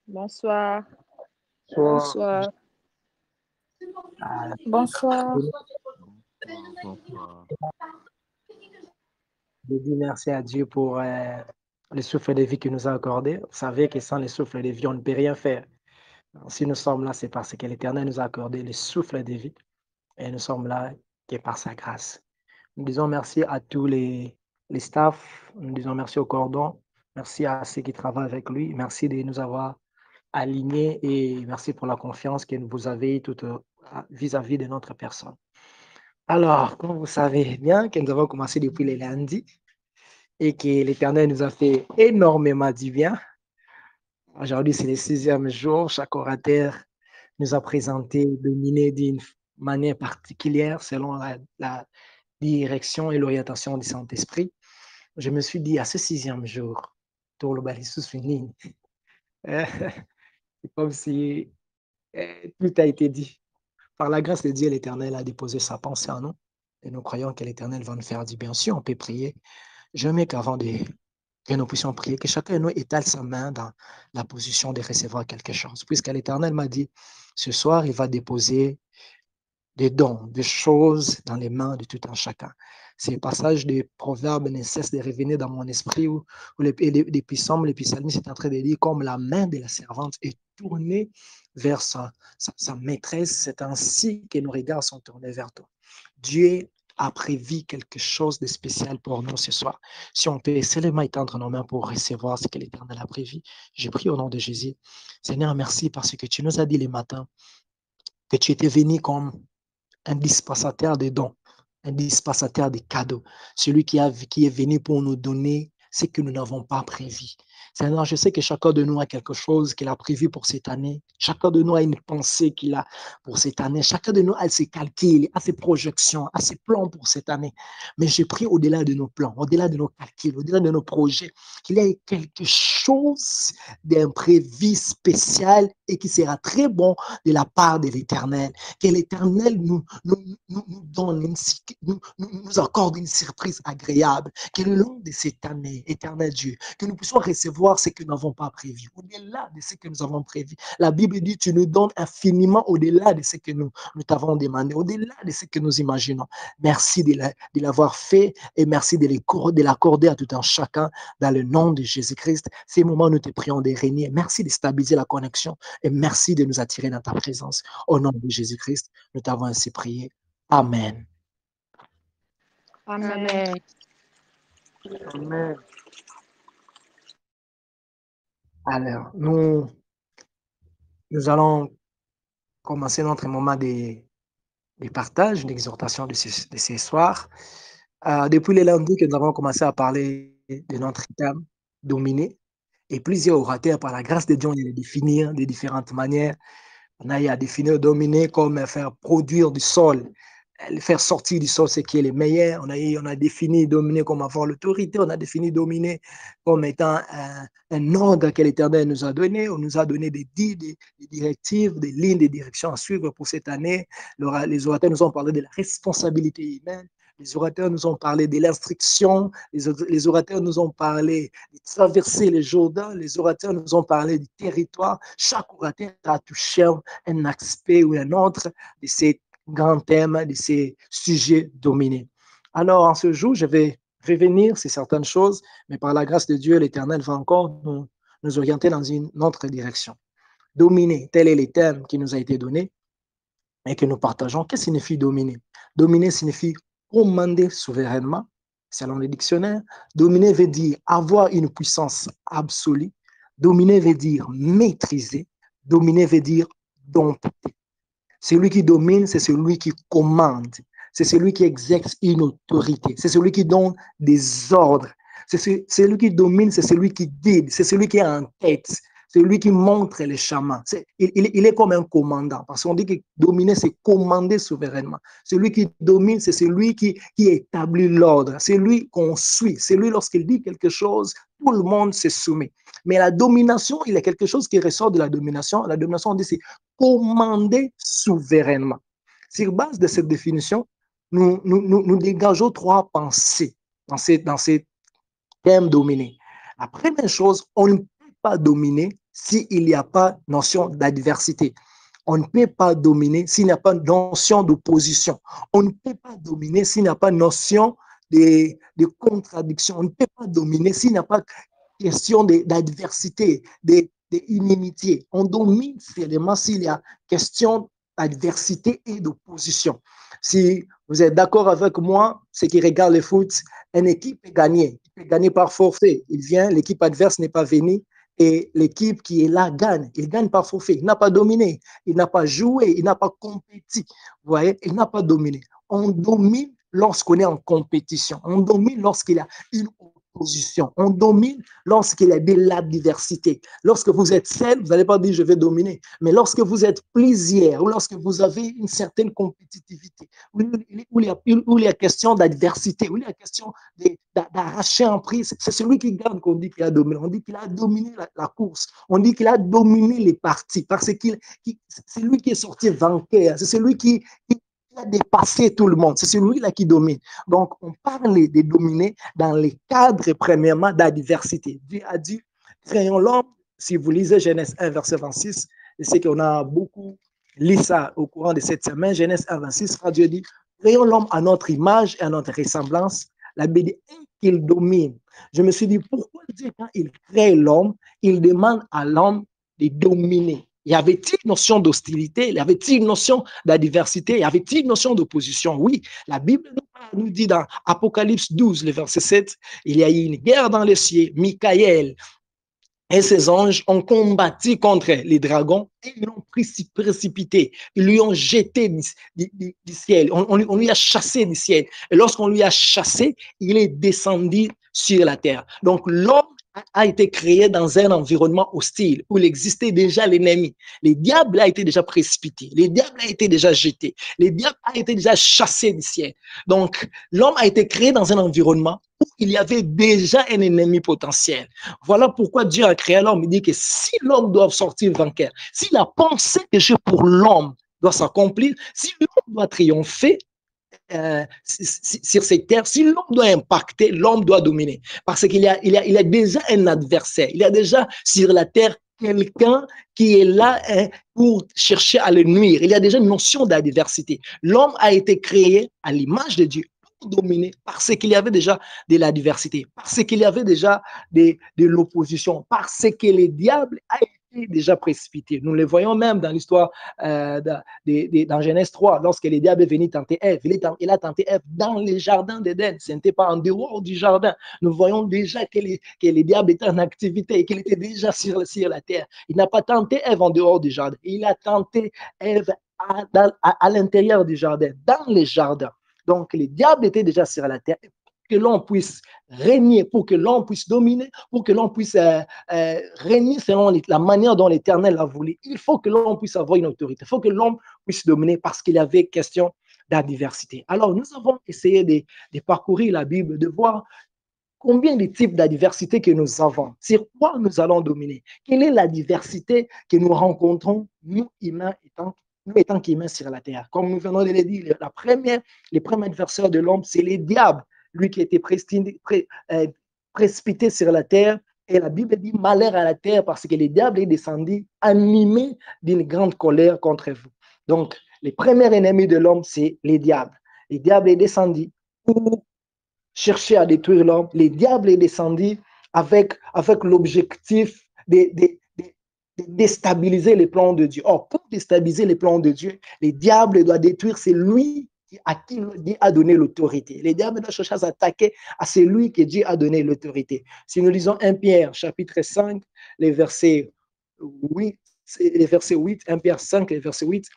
Bonsoir. Soit, Bonsoir. euh, Bonsoir. Bonsoir, bonsoir. je dis merci à Dieu pour le souffle de vie qu'il nous a accordé. Vous savez que sans le souffle de vie, on ne peut rien faire. Alors, si nous sommes là, c'est parce que l'Éternel nous a accordé le souffle de vie et nous sommes là que par sa grâce. Nous disons merci à tous les staffs, nous disons merci au cordon, merci à ceux qui travaillent avec lui, merci de nous avoir alignés et merci pour la confiance que vous avez tout vis-à-vis de notre personne. Alors, comme vous savez bien que nous avons commencé depuis le lundi et que l'Éternel nous a fait énormément du bien. Aujourd'hui, c'est le 6e jour. Chaque orateur nous a présenté, dominé d'une manière particulière selon la direction et l'orientation du Saint-Esprit. Je me suis dit, à ce 6e jour, tout le balissus fini. C'est comme si tout a été dit. Par la grâce de Dieu, l'Éternel a déposé sa pensée en nous et nous croyons que l'Éternel va nous faire du bien. Si on peut prier, j'aimerais qu'avant que nous puissions prier, que chacun de nous étale sa main dans la position de recevoir quelque chose. Puisque l'Éternel m'a dit, ce soir, il va déposer des dons, des choses dans les mains de tout un chacun. Ces passages des proverbes ne cessent de revenir dans mon esprit où les psaumes, les psalmistes sont en train de dire comme la main de la servante est tournée vers sa maîtresse, c'est ainsi que nos regards sont tournés vers toi. Dieu a prévu quelque chose de spécial pour nous ce soir. Si on peut seulement étendre nos mains pour recevoir ce que l'Éternel a prévu, je prie au nom de Jésus. Seigneur, merci parce que tu nous as dit les matins que tu étais venu comme un dispensateur de dons, un dispensateur de cadeaux, celui qui est venu pour nous donner ce que nous n'avons pas prévu. Seigneur, je sais que chacun de nous a quelque chose qu'il a prévu pour cette année. Chacun de nous a une pensée qu'il a pour cette année. Chacun de nous a ses calculs, a ses projections, a ses plans pour cette année. Mais je prie au-delà de nos plans, au-delà de nos calculs, au-delà de nos projets, qu'il y ait quelque chose d'imprévu spécial et qui sera très bon de la part de l'Éternel. Que l'Éternel nous donne nous accorde une surprise agréable. Que le long de cette année, Éternel Dieu, que nous puissions recevoir ce que nous n'avons pas prévu, au-delà de ce que nous avons prévu. La Bible dit, tu nous donnes infiniment au-delà de ce que nous t'avons demandé, au-delà de ce que nous imaginons. Merci de l'avoir fait et merci de l'accorder à tout un chacun dans le nom de Jésus-Christ. Ces moments, nous te prions de régner. Merci de stabiliser la connexion et merci de nous attirer dans ta présence. Au nom de Jésus-Christ, nous t'avons ainsi prié. Amen. Amen. Amen. Alors, nous allons commencer notre moment de partage, d'exhortation de ce soir. Depuis le lundi que nous avons commencé à parler de notre thème, dominer, et plusieurs orateurs, par la grâce de Dieu, ont définir de différentes manières. On a eu à définir dominer comme faire produire du sol, faire sortir du sol ce qui est le meilleur. On a défini dominer comme avoir l'autorité. On a défini dominer comme étant un ordre que l'Éternel nous a donné. On nous a donné des directives, des lignes de direction à suivre pour cette année. Les orateurs nous ont parlé de la responsabilité humaine. Les orateurs nous ont parlé de l'instruction. Les orateurs nous ont parlé de traverser le Jourdain. Les orateurs nous ont parlé du territoire. Chaque orateur a touché un aspect ou un autre de ces grands thèmes, de ces sujets dominés. Alors, en ce jour, je vais revenir sur certaines choses, mais par la grâce de Dieu, l'Éternel va encore nous orienter dans une autre direction. Dominer, tel est le thème qui nous a été donné et que nous partageons. Qu'est-ce que signifie dominer? Dominer signifie commander souverainement, selon le dictionnaire. Dominer veut dire avoir une puissance absolue. Dominer veut dire maîtriser. Dominer veut dire dompter. Celui qui domine, c'est celui qui commande. C'est celui qui exerce une autorité. C'est celui qui donne des ordres. C'est celui qui domine, c'est celui qui guide. C'est celui qui est en tête. C'est lui qui montre les chemins. Il est comme un commandant. Parce qu'on dit que dominer, c'est commander souverainement. Celui qui domine, c'est celui qui établit l'ordre. C'est lui qu'on suit. C'est lui, lorsqu'il dit quelque chose, tout le monde se soumet. Mais la domination, il y a quelque chose qui ressort de la domination. La domination, on dit, c'est commander souverainement. Sur base de cette définition, nous dégageons trois pensées dans ces thèmes dominés. La première chose, on ne peut pas dominer s'il n'y a pas notion d'adversité. On ne peut pas dominer s'il n'y a pas notion d'opposition. On ne peut pas dominer s'il n'y a pas notion de contradiction. On ne peut pas dominer s'il n'y a pas question d'adversité, d'inimitié. On domine seulement s'il y a question d'adversité et d'opposition. Si vous êtes d'accord avec moi, ceux qui regardent le foot, une équipe peut gagner. Il peut gagner par forfait. Il vient, l'équipe adverse n'est pas venue et l'équipe qui est là gagne. Il gagne par forfait. Il n'a pas dominé. Il n'a pas joué. Il n'a pas compétit. Vous voyez, il n'a pas dominé. On domine lorsqu'on est en compétition. On domine lorsqu'il y a une opposition. On domine lorsqu'il y a de l'adversité. Lorsque vous êtes seul, vous n'allez pas dire je vais dominer. Mais lorsque vous êtes plusieurs, ou lorsque vous avez une certaine compétitivité, où il y a question d'adversité, où il y a question d'arracher un prix, c'est celui qui gagne qu'on dit qu'il a dominé. On dit qu'il a dominé la course. On dit qu'il a dominé les parties parce que c'est lui qui est sorti vainqueur. C'est celui qui a dépassé tout le monde. C'est celui-là qui domine. Donc, on parle de dominer dans les cadres, premièrement, d'adversité. Dieu a dit, créons l'homme. Si vous lisez Genèse 1, verset 26, je sais qu'on a beaucoup lu ça au courant de cette semaine. Genèse 1, 26, quand Dieu dit, créons l'homme à notre image et à notre ressemblance. La Bible dit qu'il domine. Je me suis dit, pourquoi Dieu, quand il crée l'homme, il demande à l'homme de dominer? Y avait-il une notion d'hostilité? Y avait-il une notion d'adversité? Y avait-il une notion d'opposition? Oui, la Bible nous dit dans Apocalypse 12, le verset 7, il y a eu une guerre dans les cieux. Michael et ses anges ont combattu contre les dragons et ils l'ont précipité. Ils lui ont jeté du ciel. On lui a chassé du ciel. Et lorsqu'on lui a chassé, il est descendu sur la terre. Donc, l'homme a été créé dans un environnement hostile où il existait déjà l'ennemi. Le diable a été déjà précipité. Le diable a été déjà jeté. Le diable a été déjà chassé du ciel. Donc, l'homme a été créé dans un environnement où il y avait déjà un ennemi potentiel. Voilà pourquoi Dieu a créé l'homme. Il dit que si l'homme doit sortir vainqueur, si la pensée que j'ai pour l'homme doit s'accomplir, si l'homme doit triompher, sur cette terre, si l'homme doit impacter, l'homme doit dominer. Parce qu'il y a déjà un adversaire. Il y a déjà sur la terre quelqu'un qui est là pour chercher à le nuire. Il y a déjà une notion d'adversité. L'homme a été créé à l'image de Dieu pour dominer parce qu'il y avait déjà de l'adversité, parce qu'il y avait déjà de l'opposition, parce que le diable a été déjà précipité. Nous le voyons même dans l'histoire dans Genèse 3, lorsque le diable est venu tenter Ève. Il a tenté Ève dans le jardin d'Éden. Ce n'était pas en dehors du jardin. Nous voyons déjà que le diable était en activité et qu'il était déjà sur la terre. Il n'a pas tenté Ève en dehors du jardin. Il a tenté Ève à l'intérieur du jardin, dans le jardin. Donc, le diable était déjà sur la terre. Que l'on puisse régner, pour que l'on puisse dominer, pour que l'on puisse régner selon la manière dont l'Éternel a voulu. Il faut que l'on puisse avoir une autorité. Il faut que l'homme puisse dominer parce qu'il y avait question d'adversité. Alors, nous avons essayé de parcourir la Bible, de voir combien de types d'adversité que nous avons, sur quoi nous allons dominer, quelle est la diversité que nous rencontrons, nous humains étant qu'humains sur la terre. Comme nous venons de le dire, les premiers adversaires de l'homme, c'est les diables, lui qui était précipité sur la terre. Et la Bible dit malheur à la terre parce que le diable est descendu animé d'une grande colère contre vous. Donc, les premiers ennemis de l'homme, c'est les diables. Le diable est descendu pour chercher à détruire l'homme. Le diable est descendu avec l'objectif de déstabiliser les plans de Dieu. Or, pour déstabiliser les plans de Dieu, le diable doit détruire celui à qui Dieu a donné l'autorité. Le diable doit chercher à s'attaquer à celui que Dieu a donné l'autorité. Si nous lisons 1 Pierre, chapitre 5, les versets 8, 1 Pierre 5, les versets 8,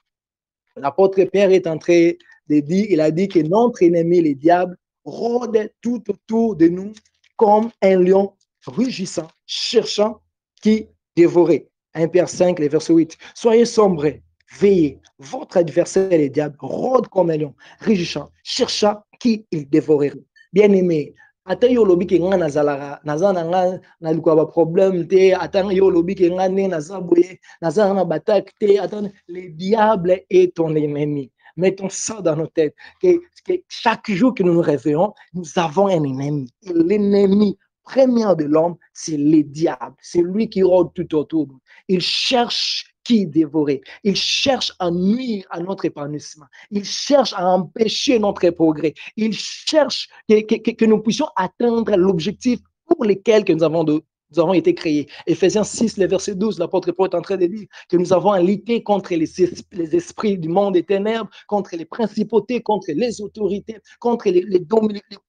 l'apôtre Pierre est en train de dire, il a dit que notre ennemi, le diable, rôde tout autour de nous comme un lion rugissant, cherchant qui dévorer. 1 Pierre 5, les versets 8. Soyez sombres, veillez. Votre adversaire, le diable, rôde comme un lion, rugissant, cherchant qui il dévorerait. Bien-aimé, ata yo lobi ke nga nazalaka naza na nga na likuwa ba problème te ata yo lobi ke nga ne naza boye naza na batak te ata le diable est ton ennemi. Mettons ça dans nos têtes que chaque jour que nous nous réveillons, nous avons un ennemi. Et l'ennemi première de l'homme, c'est le diable. C'est lui qui rôde tout autour de nous. Il cherche qui dévorer. Il cherche à nuire à notre épanouissement. Il cherche à empêcher notre progrès. Il cherche que nous puissions atteindre l'objectif pour lequel que nous avons été créés. Éphésiens 6, le verset 12, l'apôtre Paul est en train de dire que nous avons à lutter contre les esprits du monde des ténèbres, contre les principautés, contre les autorités, contre les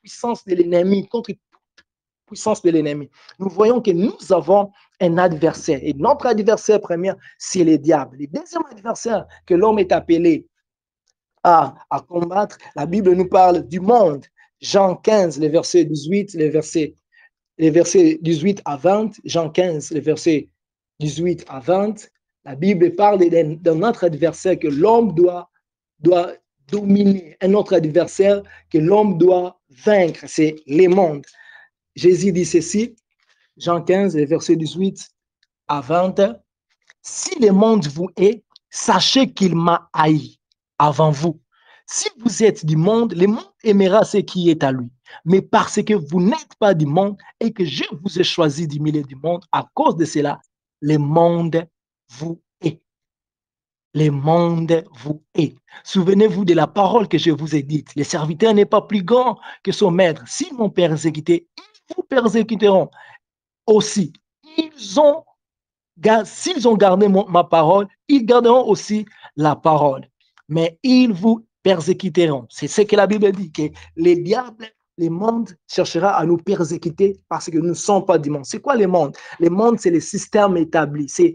puissances de l'ennemi, contre toute puissance de l'ennemi. Nous voyons que nous avons un adversaire. Et notre adversaire premier, c'est le diable. Le deuxième adversaire que l'homme est appelé à combattre, la Bible nous parle du monde. Jean 15, le verset 18, les versets 18 à 20, Jean 15, les versets 18 à 20, la Bible parle d'un autre adversaire que l'homme doit dominer, un autre adversaire que l'homme doit vaincre, c'est le monde. Jésus dit ceci, Jean 15, les versets 18 à 20, « Si le monde vous hait, sachez qu'il m'a haï avant vous. Si vous êtes du monde, le monde aimera ce qui est à lui. Mais parce que vous n'êtes pas du monde et que je vous ai choisi du milieu du monde, à cause de cela, le monde vous hait. Le monde vous hait. Souvenez-vous de la parole que je vous ai dite. Le serviteur n'est pas plus grand que son maître. S'ils m'ont persécuté, ils vous persécuteront aussi. S'ils ont gardé ma parole, ils garderont aussi la parole. Mais ils vous persécuteront. C'est ce que la Bible dit, que les diables, le monde cherchera à nous persécuter parce que nous ne sommes pas du monde. C'est quoi le monde? Le monde, c'est le système établi. C'est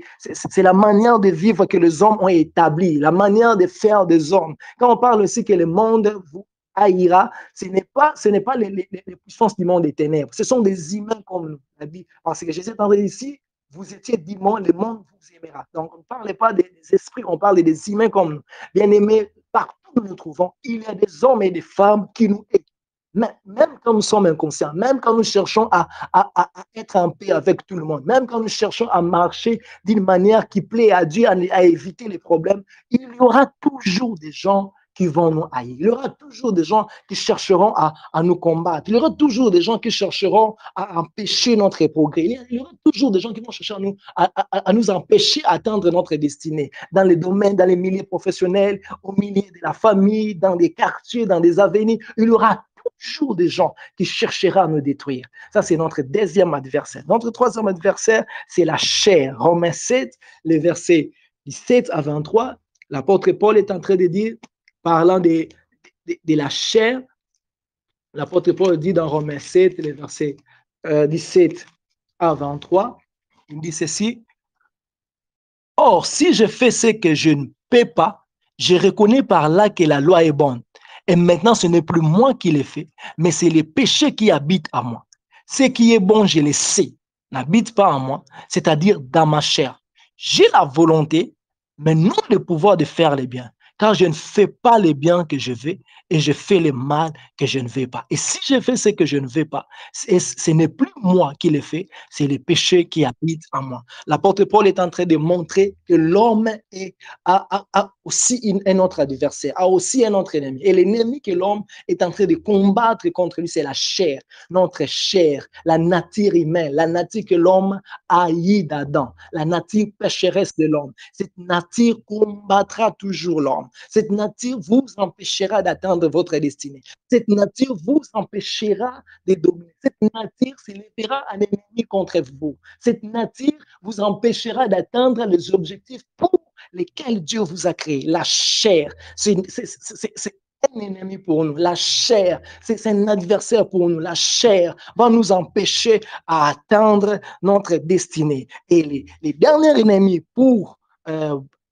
la manière de vivre que les hommes ont établi, la manière de faire des hommes. Quand on parle aussi que le monde vous haïra, ce n'est pas les puissances du monde des ténèbres. Ce sont des humains comme nous. Parce que Jésus est en train ici, vous étiez du monde, le monde vous aimera. Donc, on ne parle pas des esprits, on parle des humains comme nous. Bien-aimés, partout où nous nous trouvons, il y a des hommes et des femmes qui nous aiment. Même quand nous sommes inconscients, même quand nous cherchons à être en paix avec tout le monde, même quand nous cherchons à marcher d'une manière qui plaît à Dieu, à éviter les problèmes, il y aura toujours des gens qui vont nous haïr. Il y aura toujours des gens qui chercheront à nous combattre. Il y aura toujours des gens qui chercheront à empêcher notre progrès. Il y aura toujours des gens qui vont chercher à nous empêcher d'atteindre notre destinée. Dans les domaines, dans les milieux professionnels, au milieu de la famille, dans des quartiers, dans des avenirs, il y aura toujours des gens qui chercheront à nous détruire. Ça, c'est notre deuxième adversaire. Notre troisième adversaire, c'est la chair. Romains 7, les versets 17 à 23, l'apôtre Paul est en train de dire, parlant de la chair, l'apôtre Paul dit dans Romains 7, les versets 17 à 23, il dit ceci, « Or, si je fais ce que je ne peux pas, je reconnais par là que la loi est bonne. Et maintenant, ce n'est plus moi qui l'ai fait, mais c'est le péché qui habite en moi. Ce qui est bon, je le sais, n'habite pas en moi, c'est-à-dire dans ma chair. J'ai la volonté, mais non le pouvoir de faire le bien. Car je ne fais pas le bien que je veux et je fais le mal que je ne veux pas. Et si je fais ce que je ne veux pas, ce n'est plus moi qui le fais, c'est le péché qui habite en moi. L'apôtre Paul est en train de montrer que l'homme a aussi un autre adversaire, a aussi un autre ennemi. Et l'ennemi que l'homme est en train de combattre contre lui, c'est la chair, notre chair, la nature humaine, la nature que l'homme haït d'Adam, la nature pécheresse de l'homme. Cette nature combattra toujours l'homme. Cette nature vous empêchera d'atteindre votre destinée. Cette nature vous empêchera de dominer. Cette nature s'élèvera un ennemi contre vous. Cette nature vous empêchera d'atteindre les objectifs pour lesquels Dieu vous a créé. La chair, c'est un ennemi pour nous. La chair, c'est un adversaire pour nous. La chair va nous empêcher à atteindre notre destinée. Et les derniers ennemis pour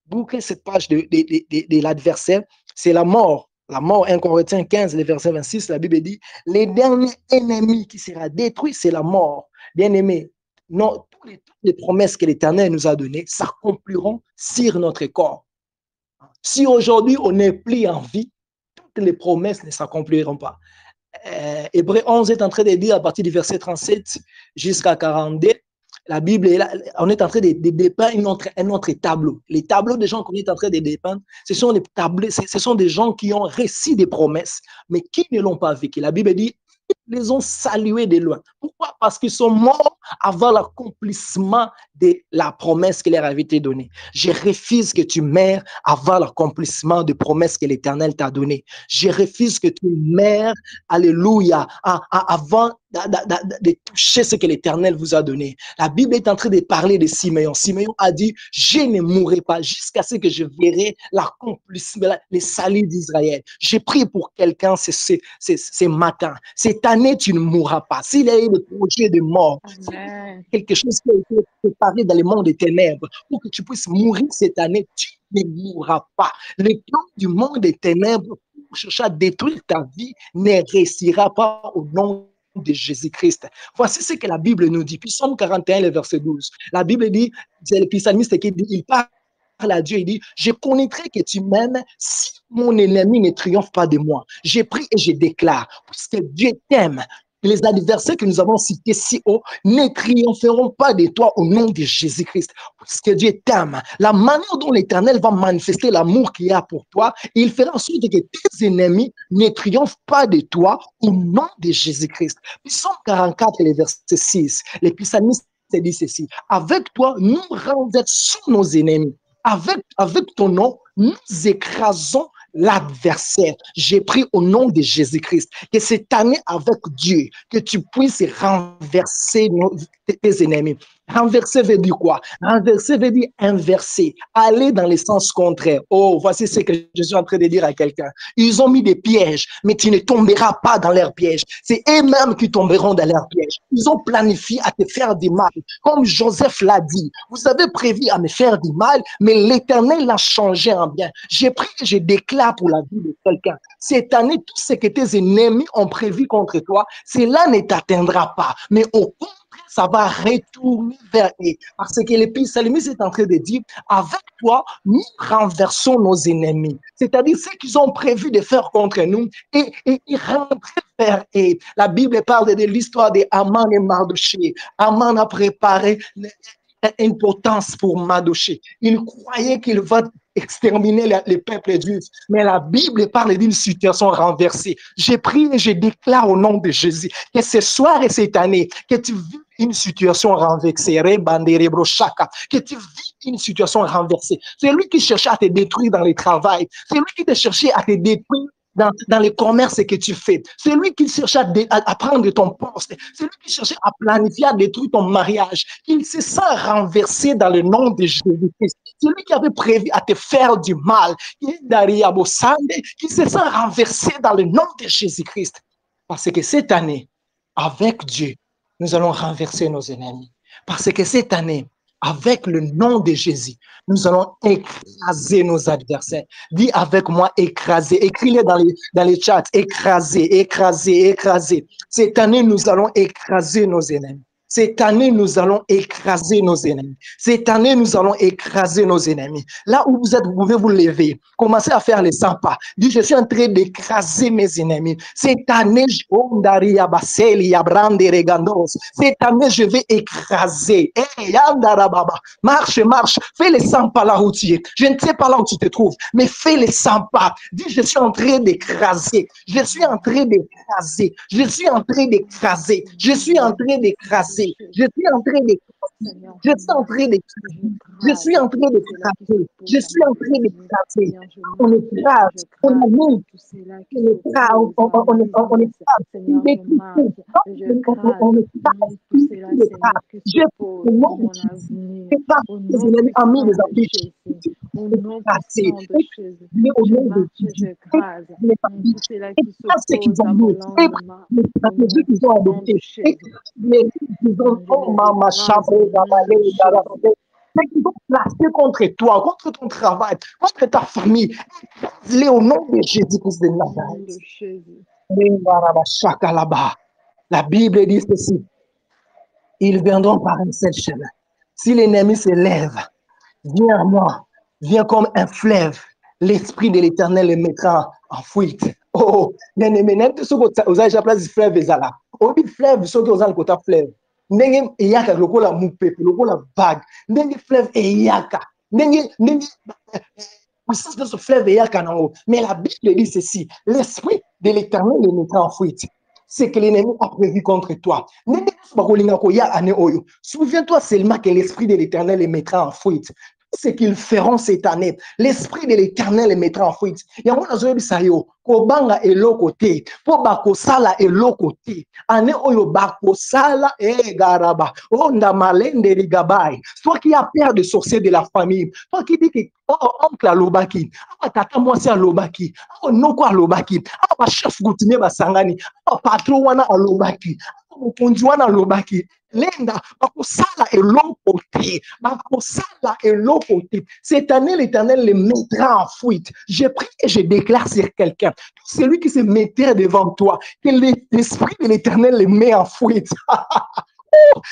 boucler cette page de l'adversaire, c'est la mort. La mort, 1 Corinthiens 15, le verset 26, la Bible dit, les derniers ennemis qui sera détruit, c'est la mort. Bien aimé, non, toutes les promesses que l'Éternel nous a données s'accompliront sur notre corps. Si aujourd'hui on n'est plus en vie, toutes les promesses ne s'accompliront pas. Hébreux 11 est en train de dire à partir du verset 37 jusqu'à 42, la Bible, on est en train de dépeindre un autre tableau. Les tableaux des gens qu'on est en train de dépeindre, ce sont des gens qui ont réussi des promesses, mais qui ne l'ont pas vécu. La Bible dit, les ont salués de loin. Pourquoi? Parce qu'ils sont morts avant l'accomplissement de la promesse qui leur avait été donnée. Je refuse que tu meurs avant l'accomplissement de promesse que l'Éternel t'a donnée. Je refuse que tu meurs, alléluia, avant de toucher ce que l'Éternel vous a donné. La Bible est en train de parler de Simeon. Simeon a dit, je ne mourrai pas jusqu'à ce que je verrai l'accomplissement, les saluts d'Israël. J'ai prié pour quelqu'un ce matin. Cette année, tu ne mourras pas. S'il y a eu le projet de mort, quelque chose qui a été préparé dans le monde des ténèbres, pour que tu puisses mourir cette année, tu ne mourras pas. Le plan du monde des ténèbres pour chercher à détruire ta vie ne réussira pas au nom de Jésus-Christ. Voici ce que la Bible nous dit. Psaume 41, le verset 12. La Bible dit, c'est le psalmiste qui dit, il parle à Dieu, il dit, je connaîtrai que tu m'aimes si mon ennemi ne triomphe pas de moi. J'ai pris et je déclare, puisque Dieu t'aime, les adversaires que nous avons cités si haut ne triompheront pas de toi au nom de Jésus-Christ. Parce que Dieu t'aime. La manière dont l'Éternel va manifester l'amour qu'il a pour toi, il fera en sorte que tes ennemis ne triomphent pas de toi au nom de Jésus-Christ. Psaume 44, le verset 6, les psalmistes disent ceci, avec toi, nous renversons nos ennemis. Avec ton nom, nous écrasons l'adversaire. J'ai pris au nom de Jésus-Christ que cette année avec Dieu, que tu puisses renverser tes ennemis. Renverser veut dire quoi? Renverser veut dire inverser, aller dans le sens contraire. Oh, voici ce que je suis en train de dire à quelqu'un. Ils ont mis des pièges, mais tu ne tomberas pas dans leurs pièges. C'est eux-mêmes qui tomberont dans leurs pièges. Ils ont planifié à te faire du mal. Comme Joseph l'a dit, vous avez prévu à me faire du mal, mais l'Éternel l'a changé en bien. J'ai pris et je déclare pour la vie de quelqu'un. Cette année, tout ce que tes ennemis ont prévu contre toi, cela ne t'atteindra pas. Mais au contraire, ça va retourner vers eux. Parce que le psalmiste est en train de dire, avec toi, nous renversons nos ennemis. C'est-à-dire ce qu'ils ont prévu de faire contre nous et ils rentrent vers eux. La Bible parle de l'histoire de Haman et Mardochée. Haman a préparé une potence pour Mardochée. Il croyait qu'il va exterminer le peuple juif. Mais la Bible parle d'une situation renversée. J'ai pris et je déclare au nom de Jésus que ce soir et cette année, que tu vis une situation renversée, que tu vis une situation renversée. C'est lui qui cherchait à te détruire dans le travail. C'est lui qui te cherchait à te détruire dans les commerces que tu fais. C'est lui qui cherchait à prendre ton poste. C'est lui qui cherchait à planifier, à détruire ton mariage. Il se sent renversé dans le nom de Jésus-Christ. C'est lui qui avait prévu à te faire du mal. Qui se sent renversé dans le nom de Jésus-Christ. Parce que cette année, avec Dieu, nous allons renverser nos ennemis. Parce que cette année, avec le nom de Jésus, nous allons écraser nos adversaires. Dis avec moi, écraser. Écris-le dans les chats. Écraser, écraser, écraser. Cette année, nous allons écraser nos ennemis. Cette année, nous allons écraser nos ennemis. Cette année, nous allons écraser nos ennemis. Là où vous êtes, vous pouvez vous lever. Commencez à faire les 100 pas. Dis, je suis en train d'écraser mes ennemis. Cette année, cette année, je vais écraser. Marche, marche. Fais les 100 pas là où tu es. Je ne sais pas là où tu te trouves, mais fais les 100 pas. Dis, je suis en train d'écraser. Je suis en train d'écraser. Je suis en train d'écraser. Je suis en train d'écraser. Je suis en train d'écraser. Je suis en train d'écraser. Je suis en train d'écraser. Je suis en train d'écraser. On écrase. On annule. On écrase. On écrase. On écrase. Je au nom de Jésus. C'est pas que les ennemis ont mis les affiches. Au nom de Jésus. Je marche, je crase. Tous ceux-là qui s'opposent à mon lendemain. Les stratégies qu'ils ont adoptées. Les qu'ils ont, oh, maman, chapeau, mais qui vont placer contre toi, contre ton travail, contre ta famille. Les au nom de Jésus-Christ de Nazareth. La Bible dit ceci. Ils viendront par un seul chemin. Si l'ennemi se lève, viens à moi, viens comme un fleuve. L'Esprit de l'Éternel le mettra en fuite. Oh, bien-aimé, n'importe ce que vous avez place du fleuve, Ezala. Au bout du fleuve, ce que vous avez le côté fleuve. Ndenge eyaka lokola mupepe lokola vague ndenge fleuve eyaka ndenge puissance de ce fleuve eyaka nango. Mais la Bible dit ceci, l'esprit de l'Éternel le mettra en fuite. ce que l'ennemi a prévu contre toi. Souviens-toi seulement que l'Esprit de l'Éternel les mettra en fuite. Ce qu'ils feront cette année, l'Esprit de l'Éternel les mettra en fuite. Yango nazoyebisa yo kobanga eloko te po bakosala eloko te ane oyo bakosala garaba onda malende ligabai. Toi qui as peur de sorcier de la famille, toi qui dis que oncle alobaki, tata mwasi alobaki, noko alobaki, chef coutumier basangani, patron wana alobaki, mokonzi wana alobaki. Lenda, bakosala eloko te, bakosala eloko te. Cette année, l'Éternel les mettra en fuite. Je prie et je déclare sur quelqu'un, celui qui se mettait devant toi, que l'Esprit de l'Éternel les met en fuite.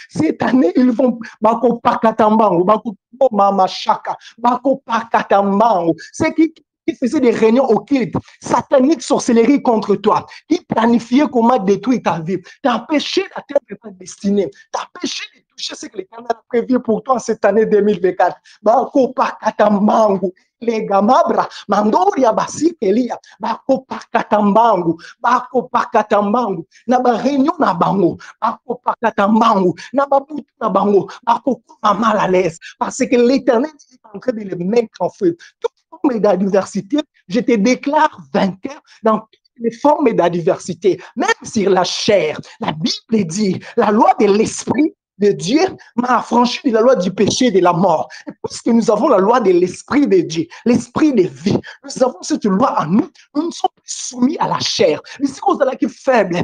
Cette année, ils vont bako pakatambango, bako mama shaka, bako pakatambango. C'est qui faisait des réunions occultes, sataniques, sorcellerie contre toi, qui planifiait comment détruire ta vie, t'empêcher d'atteindre ta destinée, t'empêcher de toucher ce que l'Éternel a prévu pour toi en cette année 2024. Bako pakatambango. Les gamabra, mandoria basikelia, bako pakatambangu, na ba réunion na bango, bako pakatambangu, na ba butu na bango, bako mal à l'aise, parce que l'Éternel est en train de les mettre en feu. Toute forme d'adversité, je te déclare vainqueur dans toutes les formes d'adversité, même sur la chair. La Bible dit, la loi de l'esprit de Dieu m'a affranchi de la loi du péché et de la mort. Et puisque nous avons la loi de l'esprit de Dieu, l'esprit de vie, nous avons cette loi en nous, nous ne sommes plus soumis à la chair. Mais c'est cause de la qui est faible.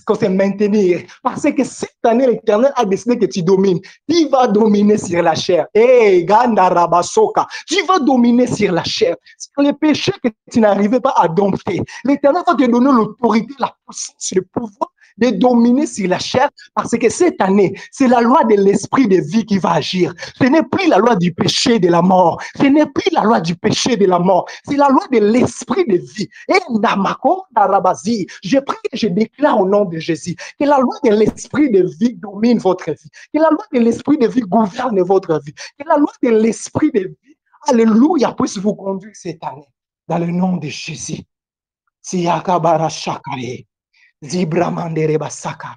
Qu'on se maintenir. Parce que cette année, l'Éternel a décidé que tu domines. Tu vas dominer sur la chair. Hey, Ganda Rabasoka, tu vas dominer sur la chair. Sur les péchés que tu n'arrivais pas à dompter. L'Éternel va te donner l'autorité, la puissance, le pouvoir de dominer sur la chair, parce que cette année, c'est la loi de l'esprit de vie qui va agir. Ce n'est plus la loi du péché et de la mort. Ce n'est plus la loi du péché et de la mort. C'est la loi de l'esprit de vie. Et Namako Darabazi, je prie et je déclare au nom de Jésus que la loi de l'esprit de vie domine votre vie. Que la loi de l'esprit de vie gouverne votre vie. Que la loi de l'esprit de vie, alléluia, puisse vous conduire cette année. Dans le nom de Jésus. Siyakabara Shakare. Zibramandere Basaka.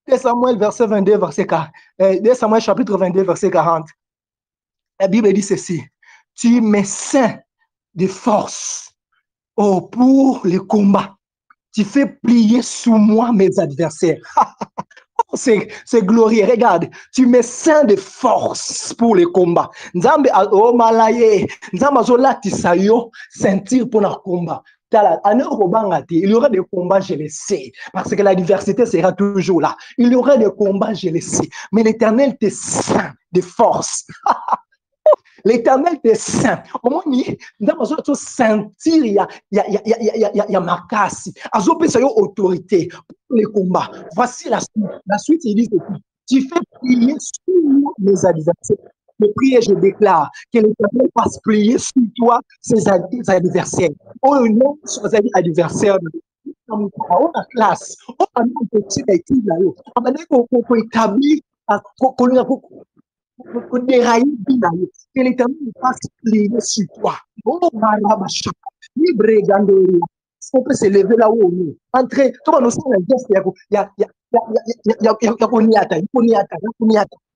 2 Samuel, verset 22, verset 40. 2 Samuel, chapitre 22, verset 40. La Bible dit ceci. Tu me ceins de force pour le combat. Tu fais plier sous moi mes adversaires. C'est glorieux. Regarde, tu me ceins de force pour le combat. Nzambe o malaye, nzambe azola tisayo sentir pour le combat. Il y aura des combats, je le sais, parce que la diversité sera toujours là. Il y aura des combats, je le sais, mais l'Éternel te ceint de force. L'Éternel te ceint. Au moins, dans ma sentir, il y a ma casse. Azope sa autorité pour les combats. Voici la suite. La suite, il dit tu fais prier sur mes adversaires. Je prie et je déclare que l'Éternel fasse prier sur toi ses adversaires. Oh non, ses adversaires. On a classe, on a un petit étude là. On a établi, qu'on déraille, que l'Éternel fasse prier sur toi. Oh, Marabacha, libre Gandoria. On peut se lever là où on est. Entrer, toi, nous sommes un geste,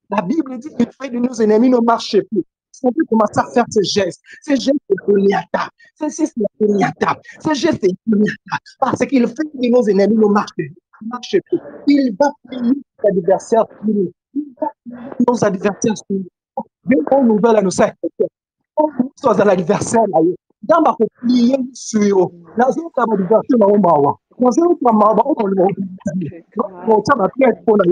la Bible dit que le fait de nos ennemis ne marche plus. On peut commencer à faire ces gestes. Ces gestes de Goliath. Ces gestes de Goliath. Ces gestes de Goliath. Parce qu'il fait que nos ennemis ne marchent plus. Il va prier nos adversaires sur nous. Il va prier nos adversaires sur nous. Une nouvelle à nous faire. On soit à l'adversaire là. Dans ma prière sur eux. Dans une adversaire là, on va voir. Dans une on va voir. On ça va être pour la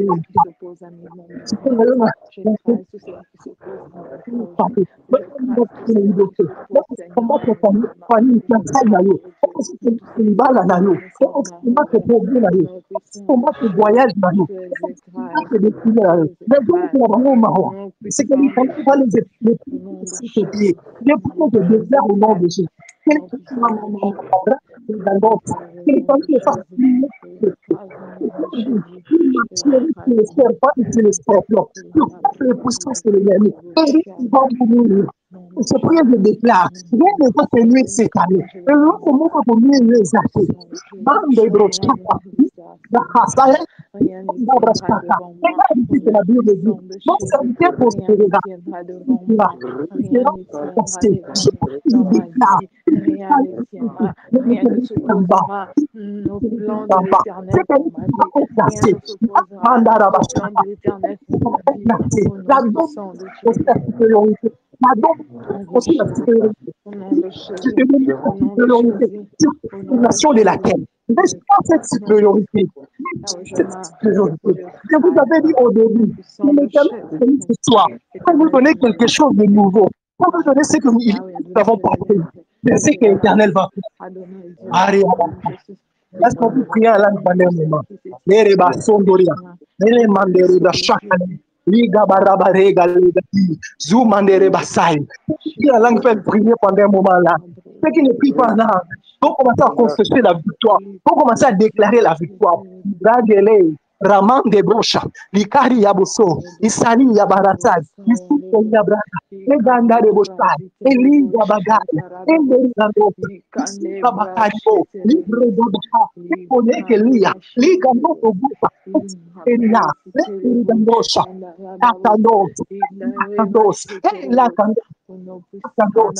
les puissances de l'ennemi. Ce prière, je déclare, rien ne peut tenir cette année. Et l'autre mot pour mieux les acheter. Bande brochata, la hasaya, Rien ne tiendra devant moi. Au la Bible dit, nom de mon Jésus, serviteur rien ne prospérera. tiendra devant moi. Rien ne tiendra devant moi. Dans ma vie, rien ne tiendra. Rien ne s'opposera au plan de l'Éternel pour ma vie. Rien ne s'opposera au plan de l'Éternel pour ma vie. Au nom puissant de Jésus. Au nom de Jésus. Au nom de Jésus. Au nom de De la terre. N'est-ce pas cette supériorité? Je vous avais dit au début, que l'Éternel ce soir, pour vous donner quelque chose de nouveau, pour vous donner ce que nous avons porté, c'est ce que l'Éternel va faire. Allez, est-ce qu'on peut prier à l'âme pendant un moment? Les rébasons d'Oria, les mandérés de chaque année. Liga barabarega legati, zoumandere basai. Qui la langue peut prier pendant un moment là. Ceux qui ne prient pas là, vont commencer à confesser la victoire, vont commencer à déclarer la victoire. Ragele, Raman de Brocha, Likari Yaboso, Isani Yabarasai, Isuko Yabraga, Eganda de Bosai, Eli Yabagai, Enderi Gando, Kabakaribo, Libre Dobaha, Ekoneke Lia, Liga Noto Bupa, Elia, Liga Brosha, Katanos, Katanos, Ela Katanos,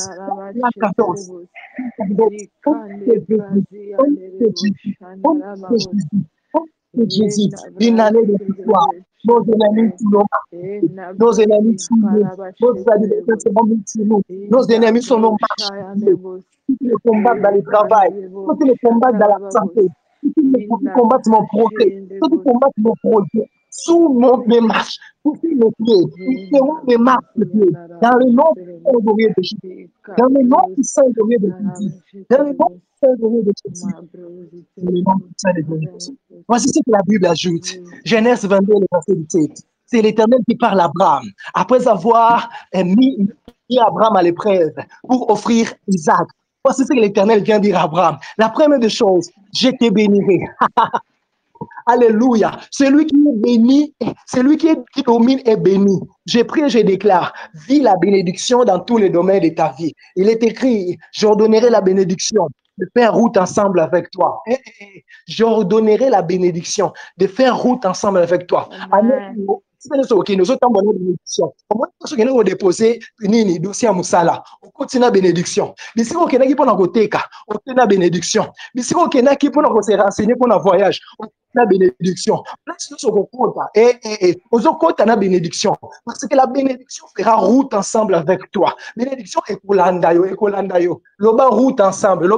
Katanos, Jésus, une année de victoire. Nos ennemis nos ennemis sont nous. Nos ennemis sont nos marches. Ceux qui me combattent dans le travail, ceux qui me combattent dans la santé, ceux qui combattent mon projet, ceux qui combattent mon projet, sous mes marches, sous mes pieds, ils seront mes marches de pied. Dans le nom de Jésus. Dans le nom puissant de Jésus. Dans le nom puissant de Jésus. Dans le nom puissant de Jésus. Voici ce que la Bible ajoute. Genèse 22, le verset 17. C'est l'Éternel qui parle à Abraham. Après avoir mis Abraham à l'épreuve pour offrir Isaac. Voici ce que l'Éternel vient dire à Abraham. La première des choses, je te bénirai. Alléluia. Celui qui est béni, celui qui domine est béni. Je prie et je déclare, vis la bénédiction dans tous les domaines de ta vie. Il est écrit, j'ordonnerai la bénédiction de faire route ensemble avec toi. J'ordonnerai la bénédiction de faire route ensemble avec toi. Amen. Nous autres bénédiction. Comment nous déposer nini dossier à Moussala. On continue bénédiction. Mais si on qui pour notre teka, on continue bénédiction. Mais si on qui pour nous se renseigner pour notre voyage, on continue bénédiction. Place nous sur compte et on compte na bénédiction parce que la bénédiction fera route ensemble avec toi. Bénédiction et kolandayo. Loba route ensemble,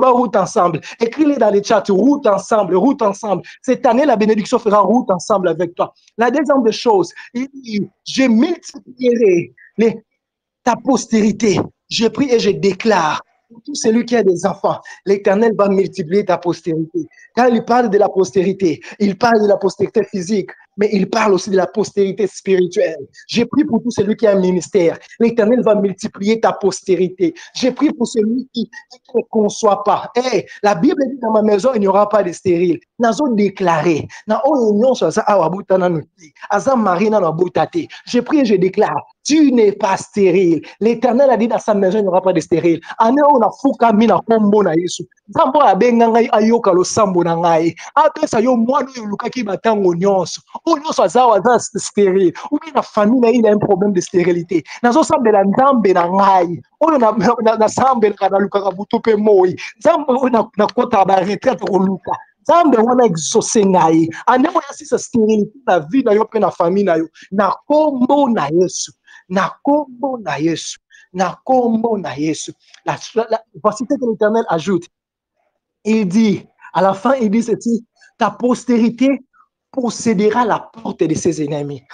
Écris-les dans les chats, route ensemble. Cette année la bénédiction fera route ensemble avec toi. La deuxième des choses, il dit, je multiplierai ta postérité. Je prie et je déclare, pour tout celui qui a des enfants, l'Éternel va multiplier ta postérité. Quand il parle de la postérité, il parle de la postérité physique, mais il parle aussi de la postérité spirituelle. Je prie pour tout celui qui a un ministère. L'Éternel va multiplier ta postérité. Je prie pour celui qui ne conçoit pas. La Bible dit dans ma maison, il n'y aura pas de stérile. Nazo déclaré. Je prie et je déclare, tu n'es pas stérile. L'Éternel a dit dans sa maison, il n'y aura pas de stérile. Zambo abenga ngai ayoka losambo na ngai apesa yo mwana yo lukaki batango nyonso nyonso azawa za stérile ou bien la famille na il a un problème de stérilité nazo sambela nzambe na ngai oyo na sambela kana lukaka buto pe moi nzambe na kota ba retraite ko luka nzambe wana exaucer ngai ane oya sisa stérilité na vie na yo pe na famille na yo na kombo na Yesu na kombo na Yesu na kombo na Yesu. Voici ce que l'Éternel ajoute. Il dit, à la fin, il dit ceci, ta postérité possédera la porte de ses ennemis.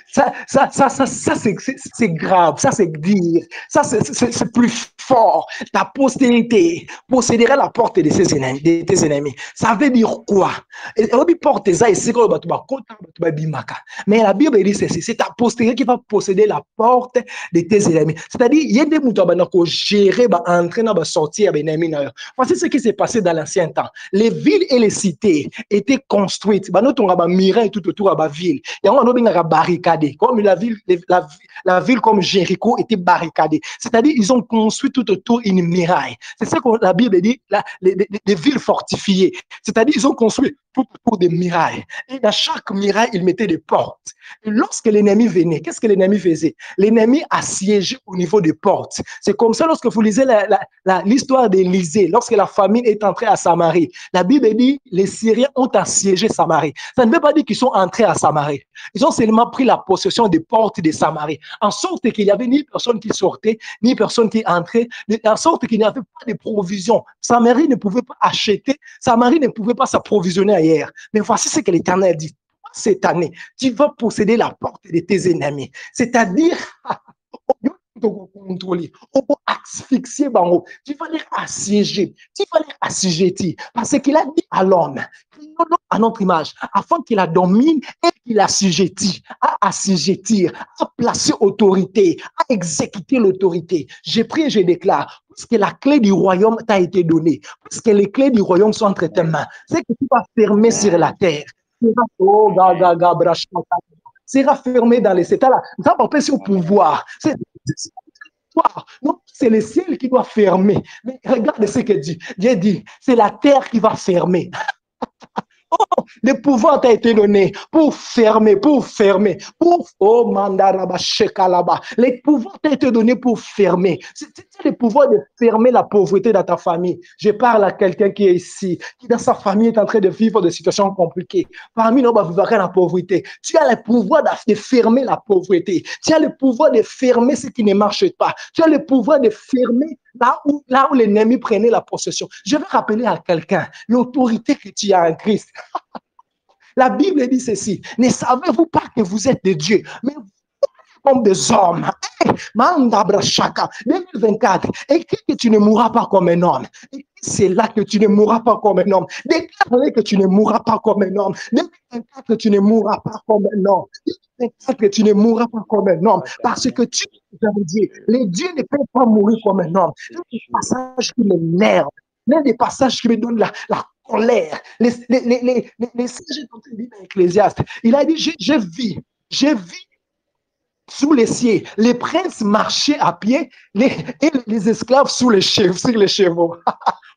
Ça c'est grave, ça c'est dire, ça c'est plus fort. Ta postérité possédera la porte de ses ennemis, de tes ennemis. Ça veut dire quoi? Mais la Bible dit ceci, c'est ta postérité qui va posséder la porte de tes ennemis. C'est-à-dire, il y a des moutons qui gérer, entrer, sortir, voici ce qui s'est passé dans l'ancien temps. Les villes et les cités étaient construites. Tout autour de la ville. Il y a barricadée, comme la ville comme Jéricho était barricadée. C'est-à-dire, ils ont construit tout autour une muraille. C'est ça que la Bible dit, des villes fortifiées. C'est-à-dire, ils ont construit tout autour des murailles. Et dans chaque muraille, ils mettaient des portes. Et lorsque l'ennemi venait, qu'est-ce que l'ennemi faisait? L'ennemi assiégeait au niveau des portes. C'est comme ça, lorsque vous lisez l'histoire d'Élisée, lorsque la famine est entrée à Samarie, la Bible dit, les Syriens ont assiégé Samarie. Ça ne veut pas dire qu'ils sont entrés à Samarie. Ils ont seulement pris la possession des portes de Samarie, en sorte qu'il n'y avait ni personne qui sortait, ni personne qui entrait, en sorte qu'il n'y avait pas de provisions. Samarie ne pouvait pas acheter, Samarie ne pouvait pas s'approvisionner ailleurs. Mais voici ce que l'Éternel dit. Cette année, tu vas posséder la porte de tes ennemis. C'est-à-dire, contrôler, on va asphyxier, tu vas les assiéger, tu vas les assujettir. Parce qu'il a dit à l'homme, à notre image, afin qu'il la domine et qu'il assujettit, à assujettir, à placer autorité, à exécuter l'autorité. J'ai pris et je déclare, puisque la clé du royaume t'a été donnée, puisque les clés du royaume sont entre tes mains, c'est que tu vas fermer sur la terre. Sera fermé dans les états là. Ça va passer au pouvoir. C'est le ciel qui doit fermer. Mais regarde ce que dit. Dieu dit, c'est la terre qui va fermer. Oh, le pouvoir t'a été donné pour fermer, oh, mandaraba, shekalaba. Le pouvoir t'a été donné pour fermer. C'est le pouvoir de fermer la pauvreté dans ta famille. Je parle à quelqu'un qui est ici, qui dans sa famille est en train de vivre des situations compliquées. Parmi nous, on va vivre la pauvreté. Tu as le pouvoir de fermer la pauvreté. Tu as le pouvoir de fermer ce qui ne marche pas. Tu as le pouvoir de fermer là où l'ennemi prenait la possession. Je vais rappeler à quelqu'un l'autorité que tu as en Christ. La Bible dit ceci. Ne savez-vous pas que vous êtes de Dieu, mais vous comme des hommes. Mandabra Chaka, 2024. Écris que tu ne mourras pas comme un homme. C'est là que tu ne mourras pas comme un homme. Déclare que tu ne mourras pas comme un homme. 2024 que tu ne mourras pas comme un homme. 2024 que tu ne mourras pas comme un homme. Parce que tu, j'avais dit, les dieux ne peuvent pas mourir comme un homme. C'est des passages qui m'énervent. L'un des passages qui me donnent la colère. Les sages sont en train de dire dans Ecclésiaste. Il a dit, je vis sous les cieux. Les princes marchaient à pied et les esclaves sur les chevaux.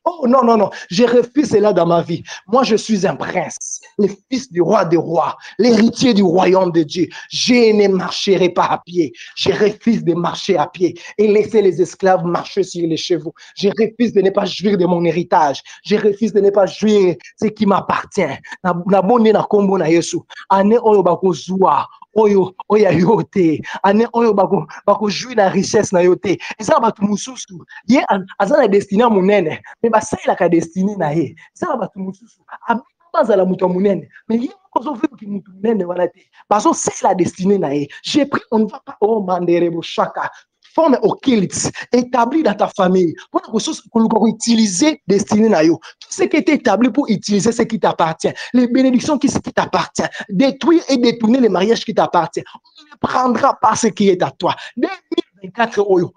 Oh non, non, non, je refuse cela dans ma vie. Moi, je suis un prince, le fils du roi des rois, l'héritier du royaume de Dieu. Je ne marcherai pas à pied. Je refuse de marcher à pied et laisser les esclaves marcher sur les chevaux. Je refuse de ne pas jouir de mon héritage. Je refuse de ne pas jouir ce qui m'appartient. Na bonne na kombo na Yesu. Ane oyo bakozua. Oyo yo te ane oyo bako jouir la richesse na yo te eza batu mususu ye aza na destiné munene mais basaila ka destiné na ye eza batu mususu bazala mutu munene mais ye kozo vivre ki mutu munene wana te bazo la destiné na ye. J'ai pris, on ne va pas manderebo chaka forme occulte établie dans ta famille pour utiliser destiné na yo. Tout ce qui est établi pour utiliser ce qui t'appartient, les bénédictions qui t'appartiennent, détruire et détourner les mariages qui t'appartiennent. On ne prendra pas ce qui est à toi. 2024 oyo.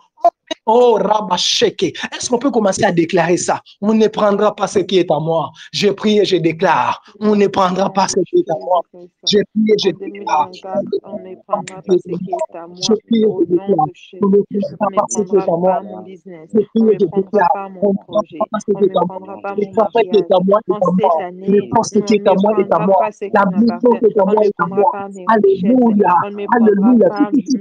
Oh, Rabasheke. Est-ce qu'on peut commencer à déclarer ça? On ne prendra pas ce qui est à moi. Je prie et je déclare. On ne prendra pas ce qui est à moi. Je prie et je déclare. On ne prendra pas ce qui est à moi. Au nom de Jésus. On ne prendra pas mon business. On ne prendra pas mon projet. On ne prendra pas mon mariage. En cette année, on ne prendra pas ce qui m'appartient. On ne prendra pas mes richesses. On ne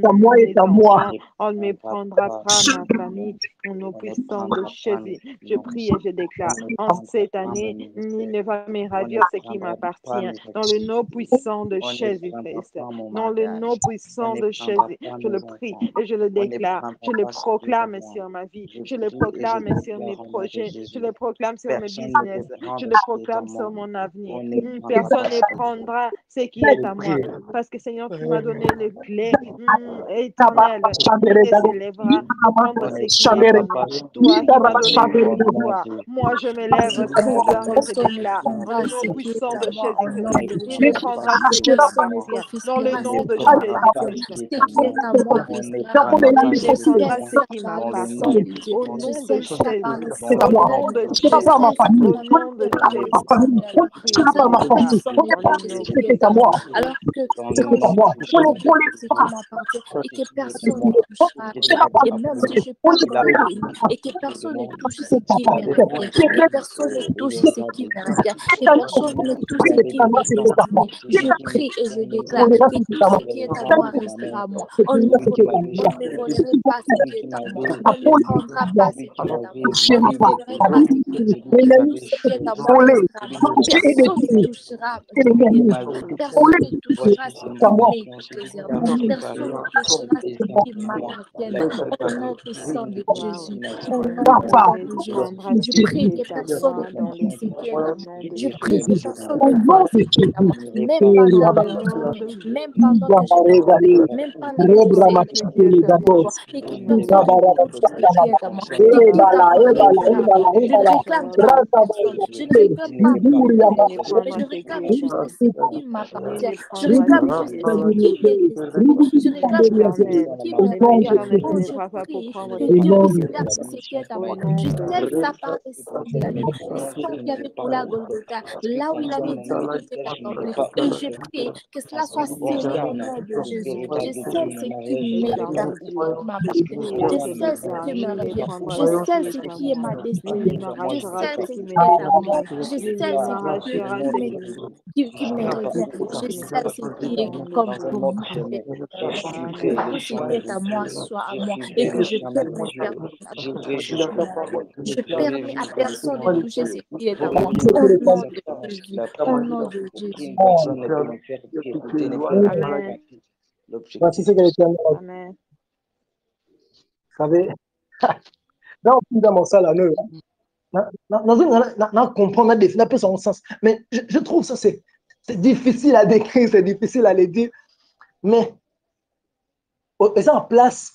prendra pas mes enfants. On ne prendra pas ma famille, au nom puissant de Jésus. Je prie et je déclare, en cette année, il ne va me ravir ce qui m'appartient. Dans le nom puissant de Jésus-Christ. Dans le nom puissant de Jésus. Je le prie et je le déclare. Je le proclame sur ma vie. Je le proclame sur mes projets. Je le proclame sur mes business. Je le proclame sur mon avenir. Personne ne prendra ce qui est à moi. Parce que Seigneur, tu m'as donné les clés éternelles. Tu te élèveras. Prendre ce qui est à moi. Toi qui m'as donné le pouvoir, moi je m'élève, proclame et je déclare dans le nom puissant de Jésus-Christ, il me prendra ce qui m'appartient. Dans le nom de Jésus-Christ, ce qui est à moi restera à moi. il Je me prendra sais ce ça qui par le m'appartient. sang de Dieu. Au Je nom sais de ça par le Jésus, sang au de nom l'agneau. de Je sais Jésus, ça au par nom de le Jésus, sang de l'agneau. je Je sais que déclare personne ne dans touche le ce nom qui est à moi. Alors que quand je prie, je prie ce qui m'appartient et que personne ne touchera à moi. Et même si je pars dans le pays et que personne ne touche ce qui me revient, que personne ne touche ce qui me revient, que personne ne touche ce qui m'est destiné, je prie et je déclare que tout ce qui est à moi restera à moi. On ne me volerait pas ce qui est à moi. On ne me prendra pas ce qui est à moi. On ne volerait pas ce qui est à moi. Tout ce qui est à moi restera à moi. Personne ne touchera ce qui est à moi. Personne ne touchera ce qui m'est réservé. Personne ne touchera ce qui m'appartient. Au nom puissant de Jésus, au nom puissant il de me Jésus, prendra je ce prie qui que est à personne moi ne dans touche le ce qui est à moi. nom de Je prie que Jésus. personne ne voit ce qui est à moi, même pendant Dans que le je nom dormais, de même pendant que je m'endormais, même pendant que j'essayais de ce qui prier est à avec moi toi, et que dans le personne ne touche ce qui est à moi, que tout appartiendra à moi. Je ne réclame pas à personne, je ne réclame pas mon il me héritage, mais prendra je ce qui réclame est à juste moi. ce qui m'appartient. Il me Je prendra ce réclame qui juste est à ce moi. qui m'est destiné. Je réclame juste ce Amen. qui Et me revient. l'Éternel ne Oh, je laissera pas pour prie prendre que ton Dieu puisse royaume. faire tout ce qui est à Au moi. nom Je de scelle ça par le sang de l'agneau, le sang qui avait coulé à Golgotha, là où il avait dit que tout est accompli. Et je prie que cela soit scellé au nom de Jésus. Je scelle ce qui m'est l'éternel réservé, Dieu, qui je m'appartient. prie et Je je scelle ce déclare, qui me lui me revient. prendra Je ce qui scelle ce est à qui est moi. ma Lui, il destinée. Je m'arrachera scelle ce ce qui qui m'est est à moi. destiné. Je Lui, scelle il ce m'arrachera ce qui qui me revient. Je scelle ce qui est dans le comme nom pour de moi. Jésus. Que Amen. tout ce qui est à moi soit à moi et que je permets personne à toucher ce qui est à moi. Je permets à personne de toucher ce qui est à moi. Au nom de Jésus, au nom de Jésus. Amen. Voici ce que l'Éternel a dit. Amen. Vous savez, dans mon salle à nous, dans comprendre, dans définir un peu son sens. Mais je trouve ça, c'est difficile à décrire, c'est difficile à le dire. Mais, ils sont en place,